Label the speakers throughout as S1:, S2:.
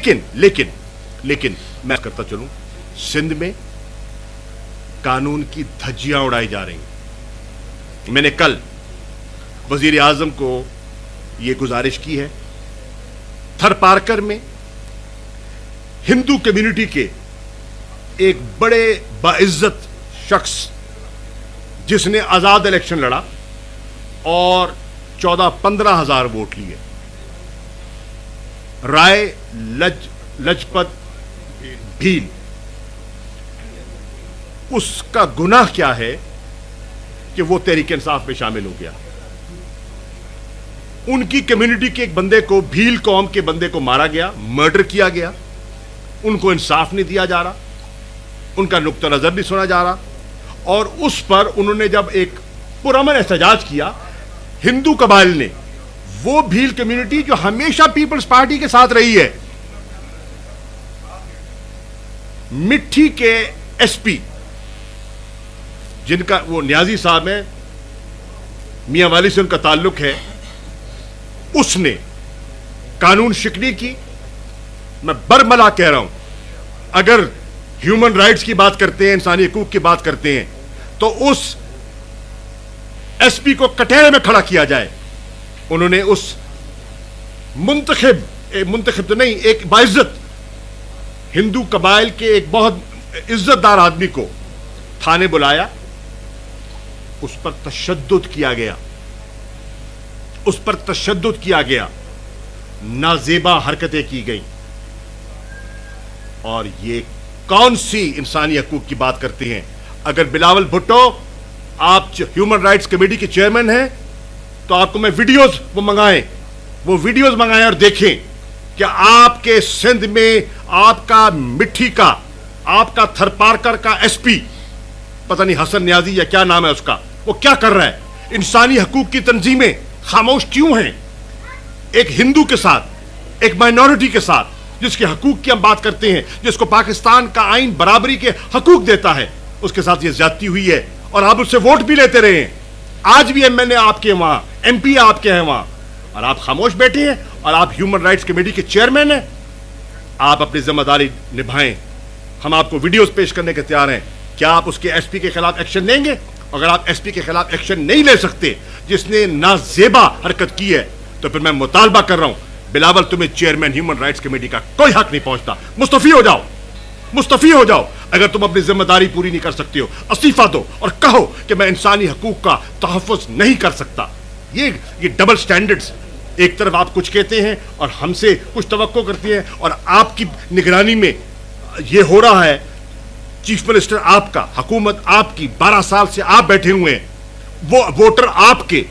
S1: लेकिन मैं करता चलूं, सिंध में कानून की धज्जियां उड़ाई जा रही हैं। मैंने कल वजीर आजम को यह गुजारिश की है, थरपारकर में हिंदू कम्युनिटी के एक बड़े बाइज्जत शख्स जिसने आजाद इलेक्शन लड़ा और 14-15 हजार वोट लिए, राय लजपत भील, उसका गुनाह क्या है कि वो तहरीक इंसाफ में शामिल हो गया। उनकी कम्युनिटी के एक बंदे को, भील कौम के बंदे को मारा गया, मर्डर किया गया, उनको इंसाफ नहीं दिया जा रहा, उनका नुक्ता नजर नहीं सुना जा रहा। और उस पर उन्होंने जब एक पुरअमन एहतजाज किया, हिंदू कबाइल ने, वो भील कम्युनिटी जो हमेशा पीपल्स पार्टी के साथ रही है, मिट्टी के एसपी जिनका वो न्याजी साहब है, मियां वाली से उनका ताल्लुक है, उसने कानून शिकनी की। मैं बरमला कह रहा हूं, अगर ह्यूमन राइट्स की बात करते हैं, इंसानी हकूक की बात करते हैं, तो उस एसपी को कटहरे में खड़ा किया जाए। उन्होंने उस मुंतखब तो नहीं, एक बाइज्जत हिंदू कबाइल के एक बहुत इज्जतदार आदमी को थाने बुलाया, उस पर तशद्दुद किया गया, उस पर तशद्दुद किया गया, नाजेबा हरकतें की गई। और ये कौन सी इंसानी हकूक की बात करते हैं? अगर बिलावल भुट्टो आप ह्यूमन राइट्स कमेटी के चेयरमैन हैं, तो आपको मैं वीडियोस वो वीडियोस मंगाएं और देखें कि आपके सिंध में आपका मिट्टी का, आपका थरपारकर का एसपी, पता नहीं हसन न्याजी या क्या नाम है उसका, वो क्या कर रहा है? इंसानी हकूक की तंजीमें खामोश क्यों हैं? एक हिंदू के साथ, एक माइनॉरिटी के साथ, जिसके हकूक की हम बात करते हैं, जिसको पाकिस्तान का आइन बराबरी के हकूक देता है, उसके साथ ये ज्यादती हुई है। और आप उससे वोट भी लेते रहे हैं। आज भी एमएलए आपके वहां, एमपी आपके हैं वहां, और आप खामोश बैठे हैं। और आप ह्यूमन राइट्स कमेटी के चेयरमैन हैं। आप अपनी जिम्मेदारी निभाएं। हम आपको वीडियोस पेश करने के तैयार हैं। क्या आप उसके एसपी के खिलाफ एक्शन लेंगे? अगर आप एसपी के खिलाफ एक्शन नहीं ले सकते, जिसने नाजेबा हरकत की है, तो फिर मैं मुतालबा कर रहा हूं, बिलावल, तुम्हें चेयरमैन ह्यूमन राइट्स कमेटी का कोई हक नहीं पहुंचता। मुस्तफी हो जाओ, मुस्तफी हो जाओ। अगर तुम अपनी जिम्मेदारी पूरी नहीं कर सकते हो, इस्तीफा दो और कहो कि मैं इंसानी हकूक का तहफ़्फ़ुज़ नहीं कर सकता। ये डबल स्टैंडर्ड्स, एक तरफ आप कुछ कहते हैं और हमसे कुछ तवक्को करते हैं, और आपकी निगरानी में ये हो रहा है। चीफ मिनिस्टर आपका, हुकूमत आपकी, 12 साल से आप बैठे हुए हैं, वो वोटर आपके,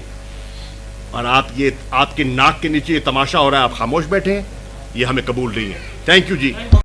S1: और आप ये आपके नाक के नीचे ये तमाशा हो रहा है, आप खामोश बैठे हैं। ये हमें कबूल नहीं है। Thank you ji.